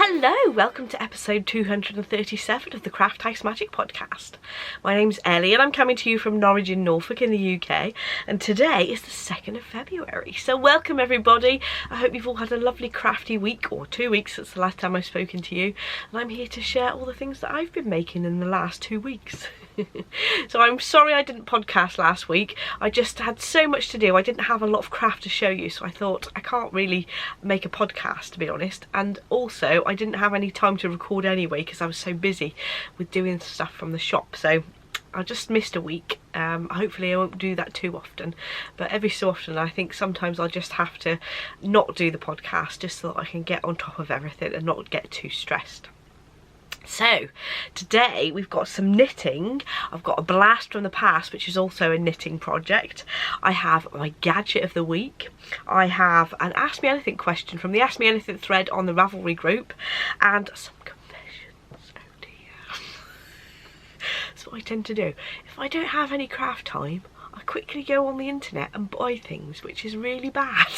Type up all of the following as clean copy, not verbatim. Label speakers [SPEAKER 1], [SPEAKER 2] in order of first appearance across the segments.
[SPEAKER 1] Hello, welcome to episode 237 of the Craft House Magic podcast. My name's Ellie and I'm coming to you from Norwich in Norfolk in the UK, and today is the 2nd of February. So welcome everybody. I hope you've all had a lovely crafty week, or 2 weeks since the last time I've spoken to you, and I'm here to share all the things that I've been making in the last 2 weeks. So I'm sorry I didn't podcast last week. I just had so much to do. I didn't have a lot of craft to show you, so I thought I can't really make a podcast, to be honest. And also I didn't have any time to record anyway because I was so busy with doing stuff from the shop. So I just missed a week. Hopefully I won't do that too often, but every so often I think sometimes I'll just have to not do the podcast just so that I can get on top of everything and not get too stressed. So today we've got some knitting. I've got a blast from the past, which is also a knitting project. I have my gadget of the week. I have an Ask Me Anything question from the Ask Me Anything thread on the Ravelry group, and some confessions. Oh dear. That's what I tend to do. If I don't have any craft time, I quickly go on the internet and buy things, which is really bad.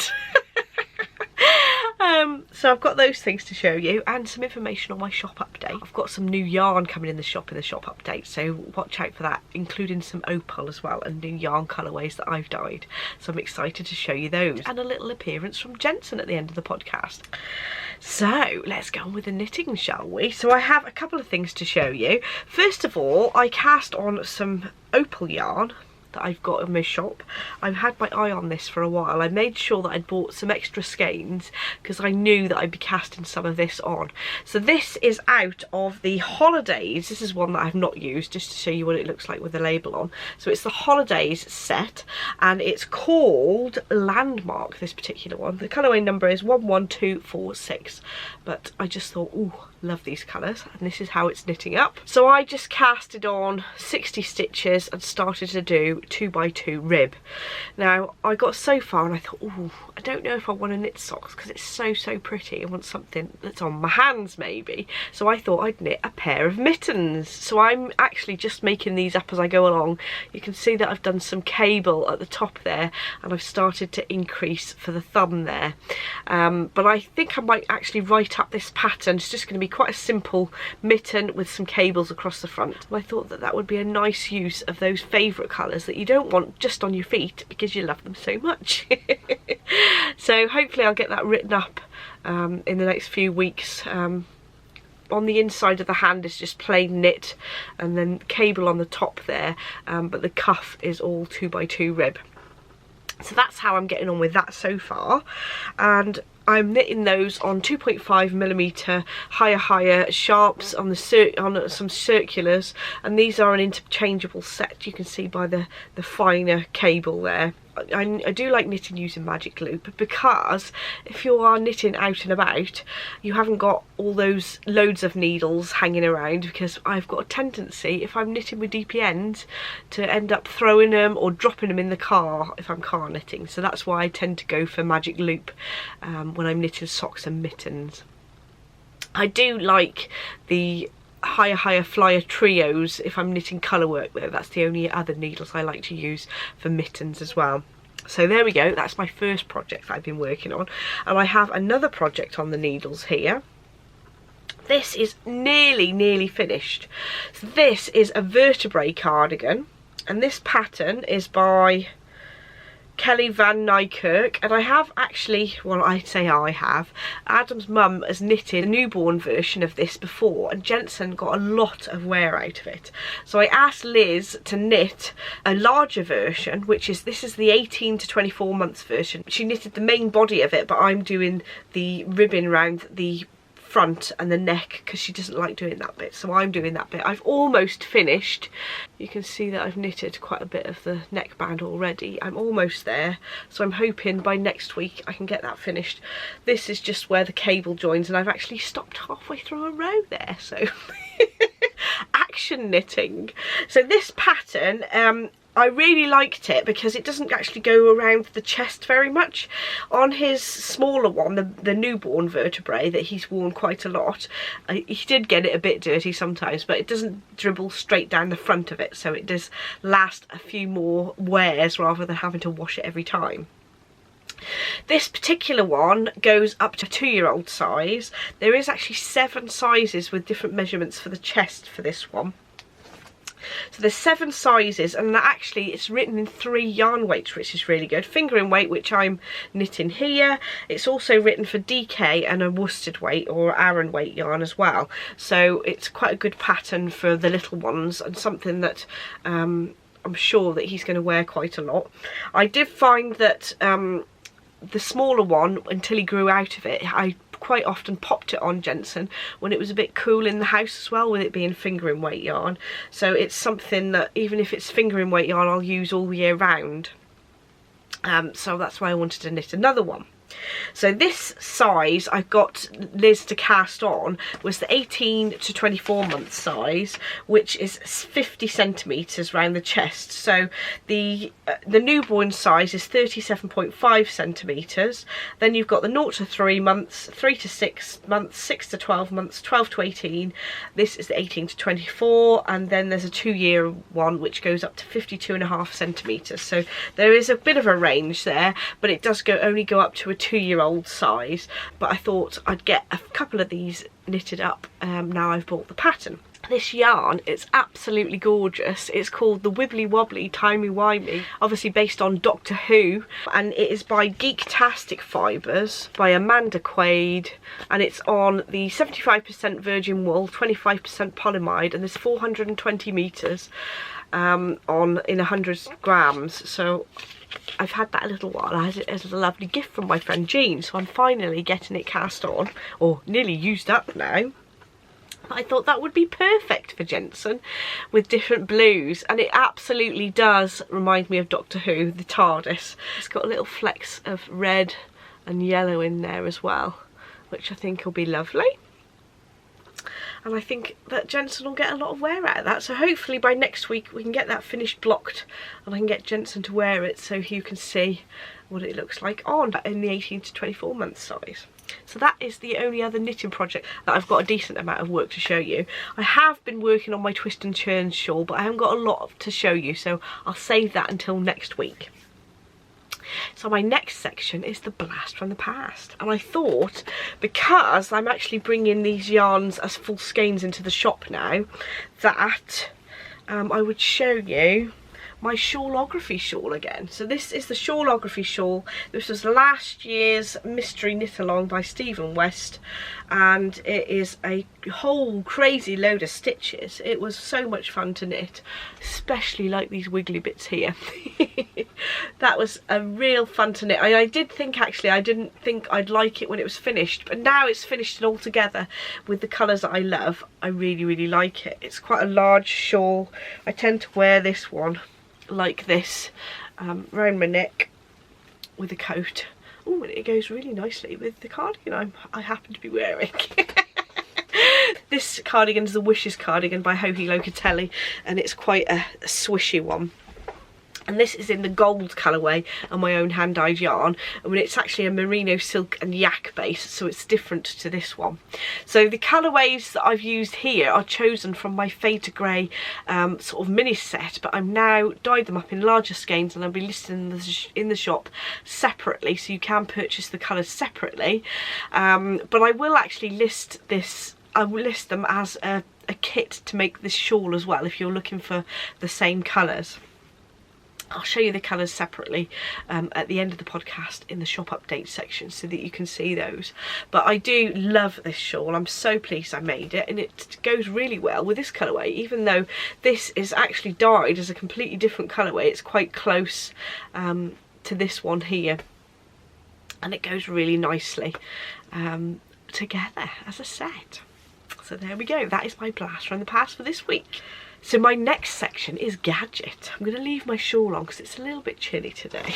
[SPEAKER 1] So I've got those things to show you and some information on my shop update. I've got some new yarn coming in the shop update, so watch out for that, including some Opal as well and new yarn colourways that I've dyed. So I'm excited to show you those, and a little appearance from Jensen at the end of the podcast. So let's go on with the knitting, shall we? So I have a couple of things to show you. First of all, I cast on some Opal yarn that I've got in my shop. I've had my eye on this for a while. I made sure that I'd bought some extra skeins because I knew that I'd be casting some of this on. So this is out of the Holidays. This is one that I've not used, just to show you what it looks like with the label on. So it's the Holidays set, and it's called Landmark, this particular one. The colourway number is 11246, but I just thought, ooh, love these colours, and this is how it's knitting up. So I just casted on 60 stitches and started to do 2x2 rib. Now I got so far and I thought, oh, I don't know if I want to knit socks because it's so pretty. I want something that's on my hands maybe. So I thought I'd knit a pair of mittens. So I'm actually just making these up as I go along. You can see that I've done some cable at the top there, and I've started to increase for the thumb there. But I think I might actually write up this pattern. It's just going to be quite a simple mitten with some cables across the front. And I thought that that would be a nice use of those favourite colours that you don't want just on your feet because you love them so much. So hopefully I'll get that written up in the next few weeks. On the inside of the hand is just plain knit, and then cable on the top there, but the cuff is all 2x2 rib. So that's how I'm getting on with that so far, and I'm knitting those on 2.5mm higher sharps on some circulars, and these are an interchangeable set. You can see by the finer cable there. I do like knitting using magic loop because if you are knitting out and about, you haven't got all those loads of needles hanging around, because I've got a tendency, if I'm knitting with DPNs, to end up throwing them or dropping them in the car if I'm car knitting. So that's why I tend to go for magic loop when I'm knitting socks and mittens. I do like the higher flyer trios if I'm knitting colour work though. That's the only other needles I like to use for mittens as well. So there we go, that's my first project that I've been working on, and I have another project on the needles here. This is nearly finished. So this is a Vertebrae cardigan, and this pattern is by Kelly van Niekerk, and I have actually, well, I say I have, Adam's mum has knitted a newborn version of this before, and Jensen got a lot of wear out of it. So I asked Liz to knit a larger version, which is, this is the 18 to 24 months version. She knitted the main body of it, but I'm doing the ribbon around the front and the neck because she doesn't like doing that bit, so I'm doing that bit. I've almost finished. You can see that I've knitted quite a bit of the neckband already. I'm almost there, so I'm hoping by next week I can get that finished. This is just where the cable joins, and I've actually stopped halfway through a row there, so action knitting. So this pattern, I really liked it because it doesn't actually go around the chest very much. On his smaller one, the newborn Vertebrae that he's worn quite a lot, he did get it a bit dirty sometimes, but it doesn't dribble straight down the front of it, so it does last a few more wears rather than having to wash it every time. This particular one goes up to 2-year-old size. There is actually 7 sizes with different measurements for the chest for this one. So there's 7 sizes, and actually it's written in 3 yarn weights, which is really good. Fingering weight, which I'm knitting here. It's also written for DK and a worsted weight or Aran weight yarn as well. So it's quite a good pattern for the little ones, and something that I'm sure that he's going to wear quite a lot. I did find that the smaller one, until he grew out of it, I quite often popped it on Jensen when it was a bit cool in the house as well, with it being fingering weight yarn. So it's something that even if it's fingering weight yarn, I'll use all year round. So that's why I wanted to knit another one. So this size I got Liz to cast on was the 18 to 24 month size, which is 50 centimetres round the chest. So the newborn size is 37.5 centimetres. Then you've got the 0 to 3 months, 3 to 6 months, 6 to 12 months, 12 to 18. This is the 18 to 24, and then there's a 2-year one which goes up to 52.5 centimetres. So there is a bit of a range there, but it does only go up to a 2-year-old size. But I thought I'd get a couple of these knitted up now I've bought the pattern. This yarn, it's absolutely gorgeous. It's called the Wibbly Wobbly Timey Wimey, obviously based on Doctor Who, and it is by Geektastic Fibres by Amanda Quaid, and it's on the 75% virgin wool, 25% polyamide, and there's 420 metres in 100 grams. So I've had that a little while. I had it as a lovely gift from my friend Jean, so I'm finally getting it cast on, or nearly used up now. I thought that would be perfect for Jensen with different blues, and it absolutely does remind me of Doctor Who, the TARDIS. It's got little flecks of red and yellow in there as well, which I think will be lovely. And I think that Jensen will get a lot of wear out of that. So hopefully by next week we can get that finished blocked, and I can get Jensen to wear it so you can see what it looks like on in the 18 to 24 month size. So that is the only other knitting project that I've got a decent amount of work to show you. I have been working on my twist and churn shawl, but I haven't got a lot to show you, so I'll save that until next week. So my next section is the blast from the past, and I thought, because I'm actually bringing these yarns as full skeins into the shop now, that I would show you my Shawlography shawl again. So this is the Shawlography shawl. This was last year's mystery knit along by Stephen West, and it is a whole crazy load of stitches. It was so much fun to knit, especially like these wiggly bits here. That was a real fun to knit. I did think, actually, I didn't think I'd like it when it was finished, but now it's finished and all together with the colours that I love, I really, really like it. It's quite a large shawl. I tend to wear this one like this round my neck with a coat. Oh, and it goes really nicely with the cardigan I happen to be wearing. This cardigan is the Wishes cardigan by Locatelli, and it's quite a swishy one. And this is in the gold colourway and my own hand-dyed yarn. I mean, it's actually a merino silk and yak base, so it's different to this one. So the colourways that I've used here are chosen from my fade to grey sort of mini set, but I've now dyed them up in larger skeins, and I'll be listing them in the shop separately, so you can purchase the colours separately. But I will actually list this. I will list them as a kit to make this shawl as well, if you're looking for the same colours. I'll show you the colours separately at the end of the podcast in the shop update section, so that you can see those. But I do love this shawl. I'm so pleased I made it, and it goes really well with this colourway. Even though this is actually dyed as a completely different colourway, it's quite close to this one here, and it goes really nicely together as a set. So there we go. That is my blast from the past for this week. So my next section is Gadget. I'm going to leave my shawl on because it's a little bit chilly today.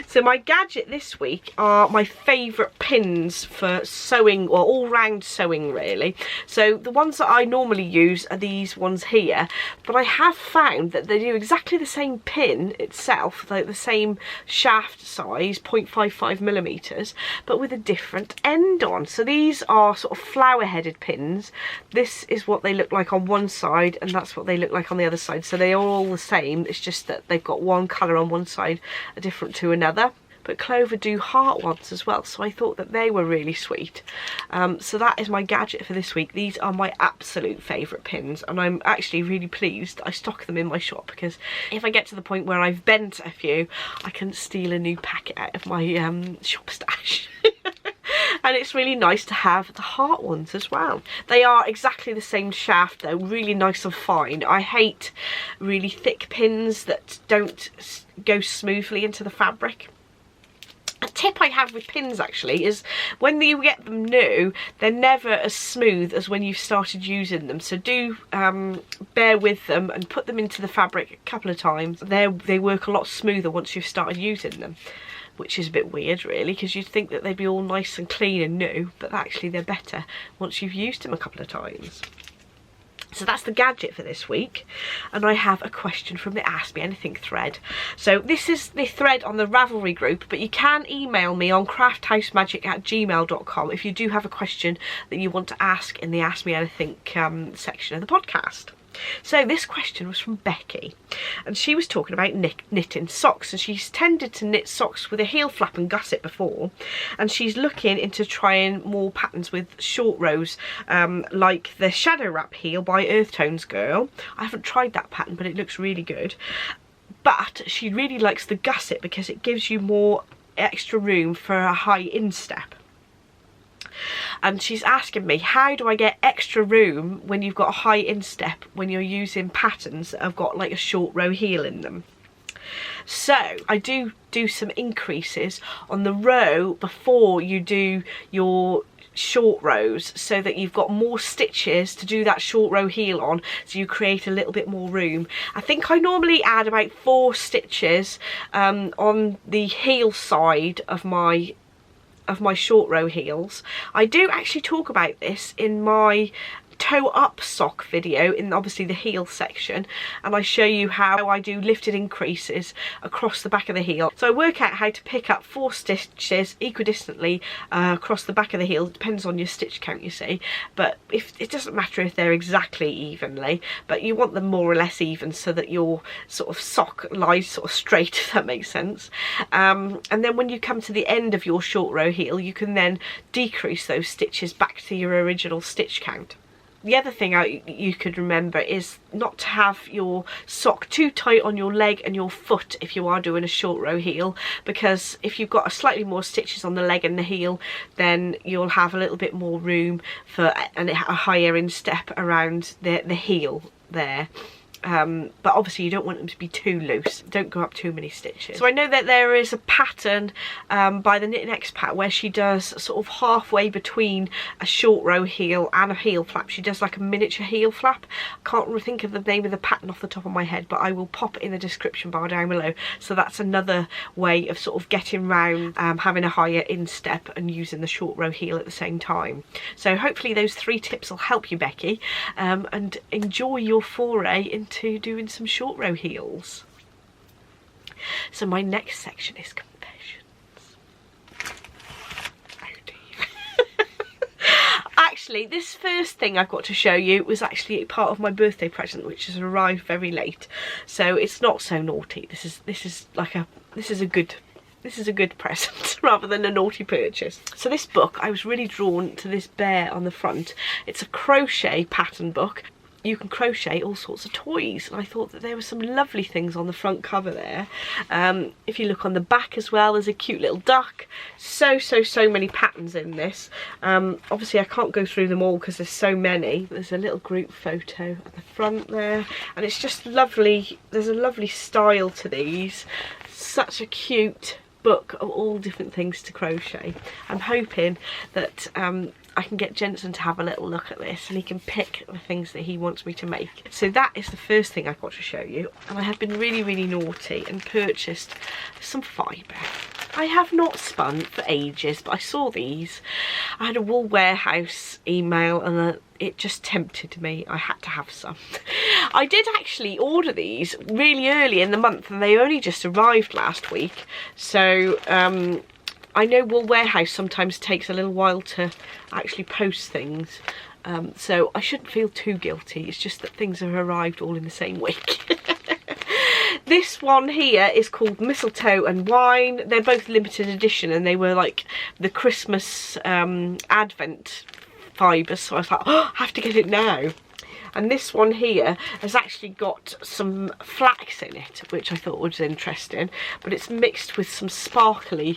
[SPEAKER 1] So my Gadget this week are my favourite pins for sewing, or all-round sewing really. So the ones that I normally use are these ones here, but I have found that they do exactly the same pin itself, like the same shaft size, 0.55 millimetres, but with a different end on. So these are sort of flower-headed pins. This is what they look like on one side, and that's what they look like on the other side. So they are all the same, it's just that they've got one colour on one side different to another. but Clover do heart ones as well, so I thought that they were really sweet. So that is my gadget for this week. These are my absolute favourite pins, and I'm actually really pleased I stock them in my shop, because if I get to the point where I've bent a few, I can steal a new packet out of my shop stash. And it's really nice to have the heart ones as well. They are exactly the same shaft though, really nice and fine. I hate really thick pins that don't go smoothly into the fabric. A tip I have with pins actually is when you get them new, they're never as smooth as when you've started using them. So do bear with them and put them into the fabric a couple of times. They work a lot smoother once you've started using them, which is a bit weird really, because you'd think that they'd be all nice and clean and new, but actually they're better once you've used them a couple of times. So that's the gadget for this week, and I have a question from the Ask Me Anything thread. So this is the thread on the Ravelry group, but you can email me on crafthousemagik@gmail.com if you do have a question that you want to ask in the Ask Me Anything section of the podcast. So this question was from Becky, and she was talking about knitting socks, and she's tended to knit socks with a heel flap and gusset before, and she's looking into trying more patterns with short rows, like the Shadow Wrap heel by Earth Tones Girl. I haven't tried that pattern, but it looks really good. But she really likes the gusset because it gives you more extra room for a high instep. And she's asking me, how do I get extra room when you've got a high instep when you're using patterns that have got like a short row heel in them? So I do some increases on the row before you do your short rows, so that you've got more stitches to do that short row heel on, so you create a little bit more room. I think I normally add about 4 stitches on the heel side of my short row heels. I do actually talk about this in my toe up sock video, in obviously the heel section, and I show you how I do lifted increases across the back of the heel. So I work out how to pick up 4 stitches equidistantly across the back of the heel. It depends on your stitch count, you see, but if it doesn't matter if they're exactly evenly, but you want them more or less even, so that your sort of sock lies sort of straight, if that makes sense. And then when you come to the end of your short row heel, you can then decrease those stitches back to your original stitch count. The other thing you could remember is not to have your sock too tight on your leg and your foot if you are doing a short row heel, because if you've got a slightly more stitches on the leg and the heel, then you'll have a little bit more room for a higher instep around the heel there. But obviously you don't want them to be too loose. Don't go up too many stitches. So I know that there is a pattern by the Knit and Expat where she does sort of halfway between a short row heel and a heel flap. She does like a miniature heel flap. I can't think of the name of the pattern off the top of my head, but I will pop it in the description bar down below. So that's another way of sort of getting round having a higher instep and using the short row heel at the same time. So hopefully those 3 tips will help you, Becky, and enjoy your foray into doing some short row heels. So my next section is confessions. Oh dear. Actually, this first thing I've got to show you was actually part of my birthday present, which has arrived very late, so it's not so naughty. This is a good present rather than a naughty purchase. So this book, I was really drawn to this bear on the front. It's a crochet pattern book. You can crochet all sorts of toys, and I thought that there were some lovely things on the front cover there. If you look on the back as well, there's a cute little duck. So many patterns in this. Obviously I can't go through them all because there's so many. There's a little group photo at the front there, and it's just lovely. There's a lovely style to these. Such a cute book of all different things to crochet. I'm hoping that I can get Jensen to have a little look at this and he can pick the things that he wants me to make. So that is the first thing I've got to show you. And I have been really naughty and purchased some fibre. I have not spun for ages, but I saw these. I had a Wool Warehouse email and it just tempted me. I had to have some. I did actually order these really early in the month and they only just arrived last week. So I know Wool Warehouse sometimes takes a little while to actually post things. So I shouldn't feel too guilty. It's just that things have arrived all in the same week. This one here is called Mistletoe and Wine. They're both limited edition, and they were like the Christmas Advent fibres, so I was like, oh, I have to get it now. And this one here has actually got some flax in it, which I thought was interesting, but it's mixed with some sparkly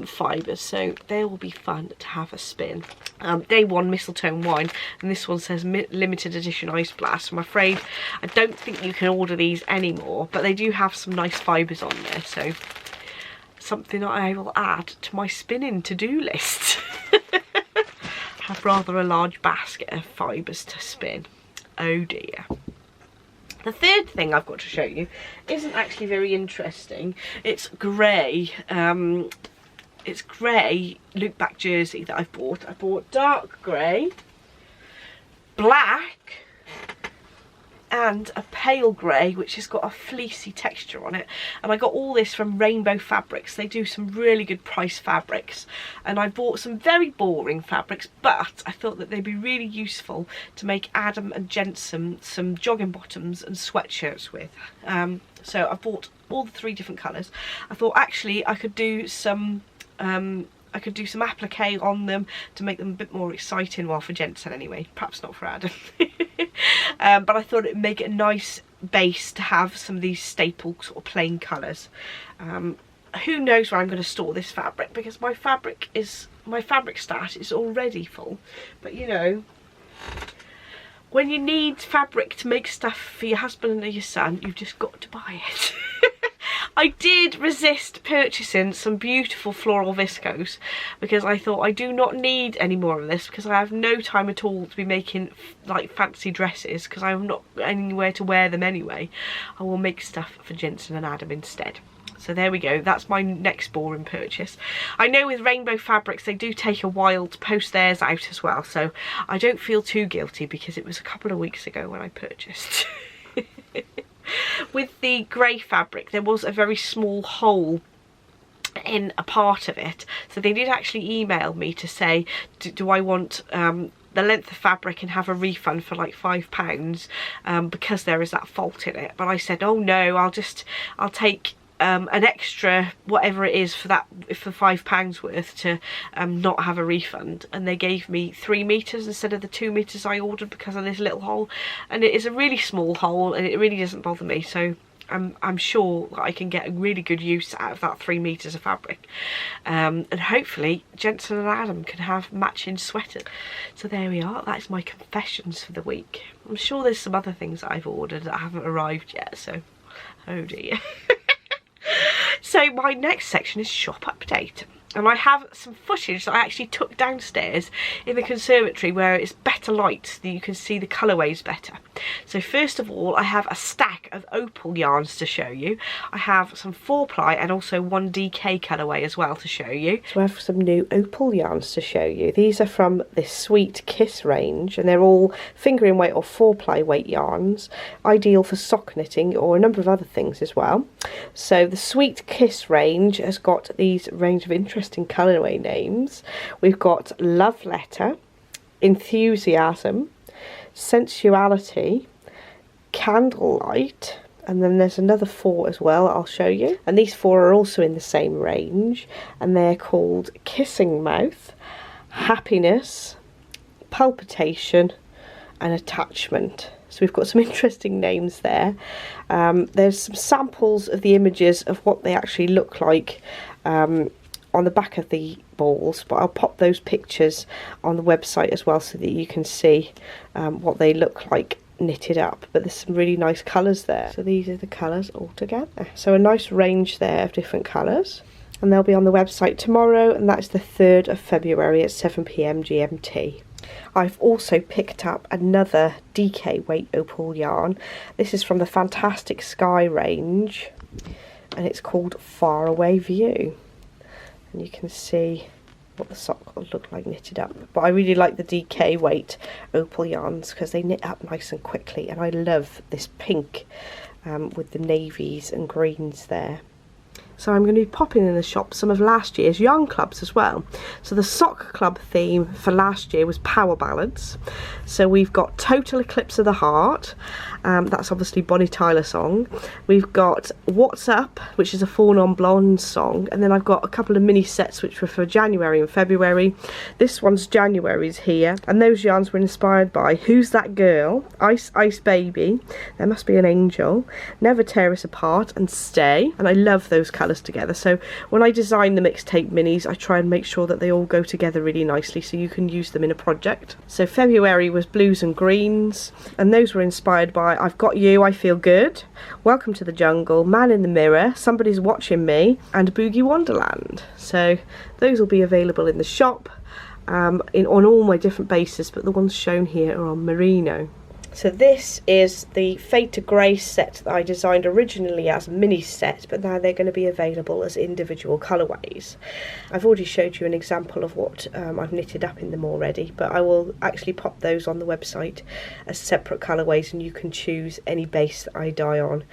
[SPEAKER 1] fibres, so they will be fun to have a spin. Day 1 Mistletoe and Wine, and this one says limited edition Ice Blast. I'm afraid I don't think you can order these anymore, but they do have some nice fibres on there, so something that I will add to my spinning to-do list. Have rather a large basket of fibres to spin. Oh dear. The third thing I've got to show you isn't actually very interesting. It's grey. It's grey loop-back jersey that I've bought. I bought dark grey, black, and a pale grey, which has got a fleecy texture on it. And I got all this from Rainbow Fabrics. They do some really good price fabrics. And I bought some very boring fabrics, but I thought that they'd be really useful to make Adam and Jensen some jogging bottoms and sweatshirts with. So I bought all the 3 different colours. I thought actually I could do some applique on them to make them a bit more exciting, well, for Jensen anyway, perhaps not for Adam. But I thought it would make it a nice base to have some of these staple sort of plain colours. Who knows where I'm going to store this fabric, because my fabric stash is already full. But you know, when you need fabric to make stuff for your husband or your son, you've just got to buy it. I did resist purchasing some beautiful floral viscose, because I thought I do not need any more of this, because I have no time at all to be making like fancy dresses, because I have not anywhere to wear them anyway. I will make stuff for Jensen and Adam instead. So there we go, that's my next boring purchase. I know with Rainbow Fabrics they do take a while to post theirs out as well, so I don't feel too guilty because it was a couple of weeks ago when I purchased. With the grey fabric there was a very small hole in a part of it, so they did actually email me to say do I want the length of fabric and have a refund for like £5 because there is that fault in it. But I said, oh no, I'll take an extra whatever it is for that, for £5 worth, to not have a refund. And they gave me 3 meters instead of the 2 meters I ordered because of this little hole, and it is a really small hole and it really doesn't bother me, so I'm sure that I can get a really good use out of that 3 meters of fabric, and hopefully Jensen and Adam can have matching sweaters. So there we are, that's my confessions for the week. I'm sure there's some other things that I've ordered that haven't arrived yet, so oh dear. So my next section is shop update, and I have some footage that I actually took downstairs in the conservatory where it's better light so that you can see the colourways better. So first of all, I have a stack of Opal yarns to show you. I have some 4-ply and also 1 DK colourway as well to show you. So I have some new Opal yarns to show you. These are from this Sweet Kiss range, and they're all fingering weight or 4-ply weight yarns, ideal for sock knitting or a number of other things as well. So the Sweet Kiss range has got these range of interesting colourway names. We've got Love Letter, Enthusiasm, Sensuality, Candlelight, and then there's another 4 as well I'll show you. And these 4 are also in the same range, and they're called Kissing Mouth, Happiness, Palpitation, and Attachment. So we've got some interesting names there. There's some samples of the images of what they actually look like on the back of the balls, but I'll pop those pictures on the website as well so that you can see what they look like knitted up. But there's some really nice colours there. So these are the colours all together. So a nice range there of different colours, and they'll be on the website tomorrow, and that's the 3rd of February at 7 PM GMT. I've also picked up another DK weight Opal yarn. This is from the Fantastic Sky range, and it's called Faraway View. And you can see what the sock will look like knitted up. But I really like the DK weight Opal yarns because they knit up nice and quickly, and I love this pink with the navies and greens there. So I'm going to be popping in the shop some of last year's yarn clubs as well. So the sock club theme for last year was Power Balance. So we've got Total Eclipse of the Heart, that's obviously Bonnie Tyler song. We've got What's Up, which is a Fawn on Blonde song, and then I've got a couple of mini sets which were for January and February. This one's January's here, and those yarns were inspired by Who's That Girl, Ice Ice Baby, There Must Be an Angel, Never Tear Us Apart, and Stay. And I love those colours together, so when I design the mixtape minis I try and make sure that they all go together really nicely so you can use them in a project. So February was Blues and Greens, and those were inspired by I've Got You, I Feel Good, Welcome to the Jungle, Man in the Mirror, Somebody's Watching Me, and Boogie Wonderland. So those will be available in the shop on all my different bases, but the ones shown here are on merino. So this is the Fade to Grey set that I designed originally as a mini set, but now they're going to be available as individual colourways. I've already showed you an example of what I've knitted up in them already, but I will actually pop those on the website as separate colourways, and you can choose any base that I dye on,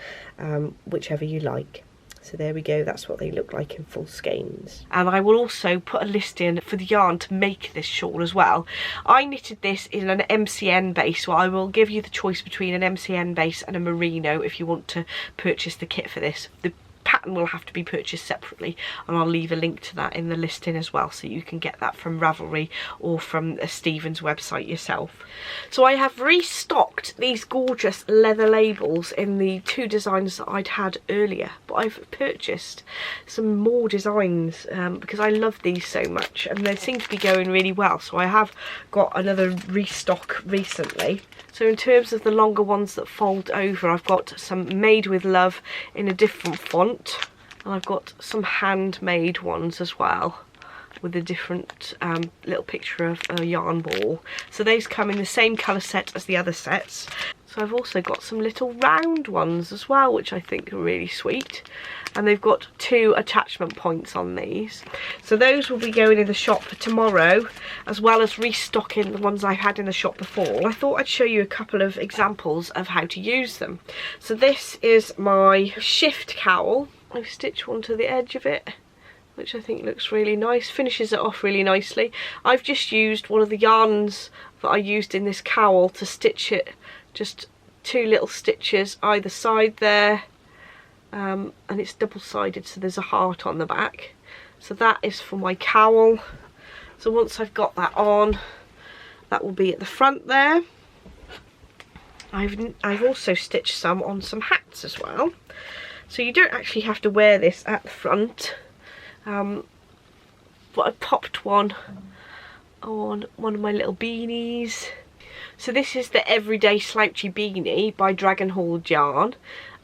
[SPEAKER 1] whichever you like. So there we go, that's what they look like in full skeins. And I will also put a list in for the yarn to make this shawl as well. I knitted this in an MCN base, so I will give you the choice between an MCN base and a merino if you want to purchase the kit for this. The pattern will have to be purchased separately, and I'll leave a link to that in the listing as well, so you can get that from Ravelry or from Stephen's website yourself. So I have restocked these gorgeous leather labels in the two designs that I'd had earlier, but I've purchased some more designs because I love these so much and they seem to be going really well, so I have got another restock recently. So in terms of the longer ones that fold over, I've got some Made with Love in a different font, and I've got some handmade ones as well with a different little picture of a yarn ball. So these come in the same colour set as the other sets. So I've also got some little round ones as well, which I think are really sweet. And they've got 2 attachment points on these. So those will be going in the shop for tomorrow, as well as restocking the ones I've had in the shop before. I thought I'd show you a couple of examples of how to use them. So this is my shift cowl. I've stitched one to the edge of it, which I think looks really nice, finishes it off really nicely. I've just used one of the yarns that I used in this cowl to stitch it, just 2 little stitches either side there, and it's double-sided, so there's a heart on the back. So that is for my cowl. So once I've got that on, that will be at the front there. I've also stitched some on some hats as well, so you don't actually have to wear this at the front, but I popped one on one of my little beanies. So this is the Everyday Slouchy Beanie by Dragon Hall yarn,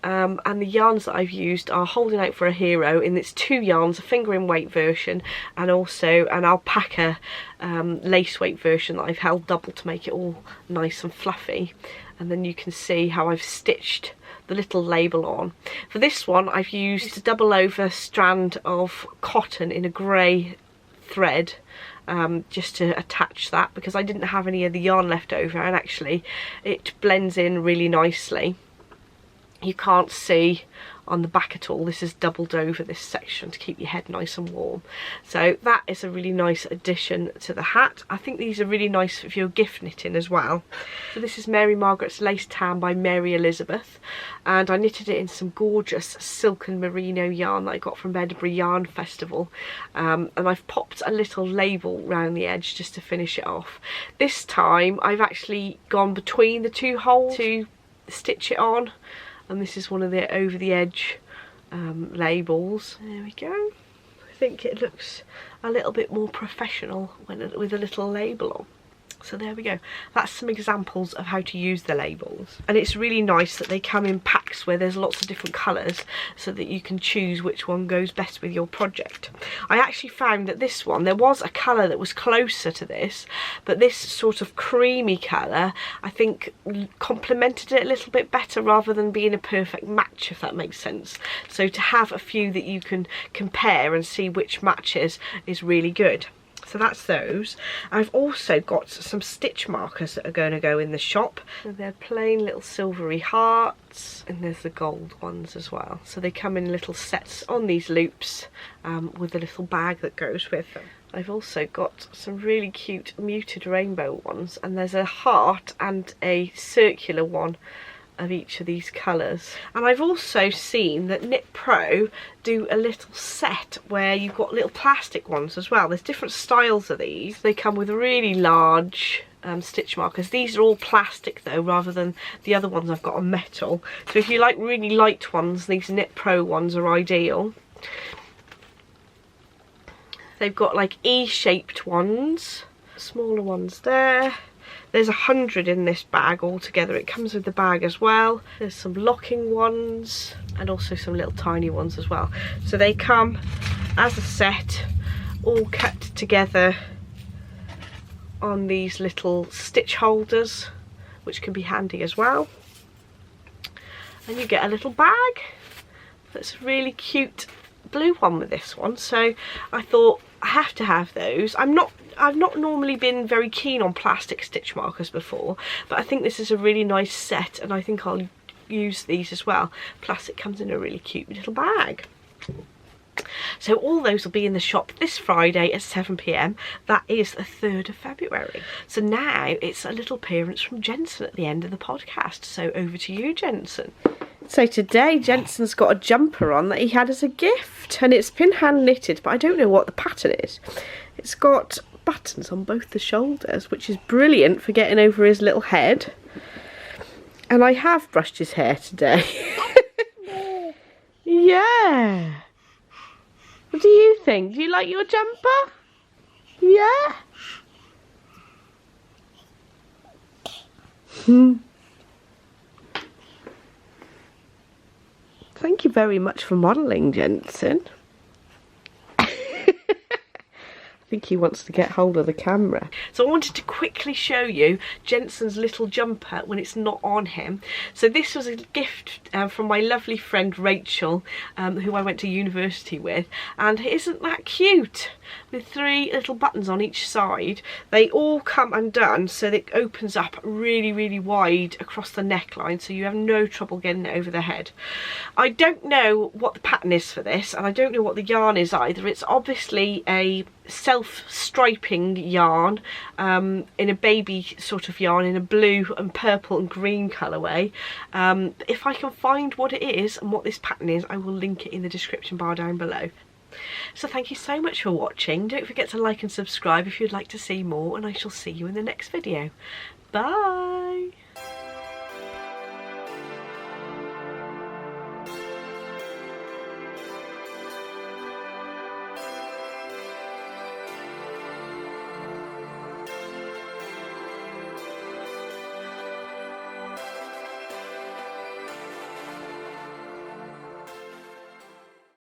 [SPEAKER 1] and the yarns that I've used are Holding Out for a Hero in its 2 yarns, a finger in weight version and also an alpaca lace weight version that I've held double to make it all nice and fluffy. And then you can see how I've stitched the little label on. For this one I've used a double over strand of cotton in a grey thread, just to attach that, because I didn't have any of the yarn left over, and actually it blends in really nicely. You can't see on the back at all, this is doubled over this section to keep your head nice and warm. So that is a really nice addition to the hat. I think these are really nice if you're gift knitting as well. So this is Mary Margaret's Lace Tam by Mary Elizabeth, and I knitted it in some gorgeous silk and merino yarn that I got from Vertebrae Yarn Festival, and I've popped a little label round the edge just to finish it off. This time I've actually gone between the 2 holes to stitch it on, and this is one of the over the edge labels. There we go. I think it looks a little bit more professional with a little label on. So there we go. That's some examples of how to use the labels. And it's really nice that they come in packs where there's lots of different colours, so that you can choose which one goes best with your project. I actually found that this one, there was a colour that was closer to this, but this sort of creamy colour I think complemented it a little bit better rather than being a perfect match, if that makes sense. So to have a few that you can compare and see which matches is really good. So that's those. I've also got some stitch markers that are going to go in the shop. So they're plain little silvery hearts, and there's the gold ones as well. So they come in little sets on these loops with a little bag that goes with them. I've also got some really cute muted rainbow ones, and there's a heart and a circular one of each of these colours. And I've also seen that Knit Pro do a little set where you've got little plastic ones as well. There's different styles of these. They come with really large stitch markers. These are all plastic though, rather than the other ones I've got on metal. So if you like really light ones, these Knit Pro ones are ideal. They've got like E-shaped ones, smaller ones there. There's 100 in this bag altogether. It comes with the bag as well. There's some locking ones and also some little tiny ones as well. So they come as a set, all cut together on these little stitch holders, which can be handy as well. And you get a little bag that's a really cute blue one with this one. So I thought I have to have those. I've not normally been very keen on plastic stitch markers before, but I think this is a really nice set, and I think I'll use these as well. Plus it comes in a really cute little bag. So all those will be in the shop this Friday at 7 PM. That is the 3rd of February. So now it's a little appearance from Jensen at the end of the podcast. So over to you, Jensen. So today Jensen's got a jumper on that he had as a gift, and it's been hand knitted, but I don't know what the pattern is. It's got buttons on both the shoulders, which is brilliant for getting over his little head. And I have brushed his hair today. Yeah. What do you think? Do you like your jumper? Yeah? Thank you very much for modelling, Jensen. I think he wants to get hold of the camera. So I wanted to quickly show you Jensen's little jumper when it's not on him. So this was a gift from my lovely friend Rachel, who I went to university with, and isn't that cute? With 3 little buttons on each side. They all come undone, so it opens up really, really wide across the neckline, so you have no trouble getting it over the head. I don't know what the pattern is for this, and I don't know what the yarn is either. It's obviously a self-striping yarn in a baby sort of yarn in a blue and purple and green colourway. If I can find what it is and what this pattern is, I will link it in the description bar down below. So thank you so much for watching. Don't forget to like and subscribe if you'd like to see more, and I shall see you in the next video. Bye!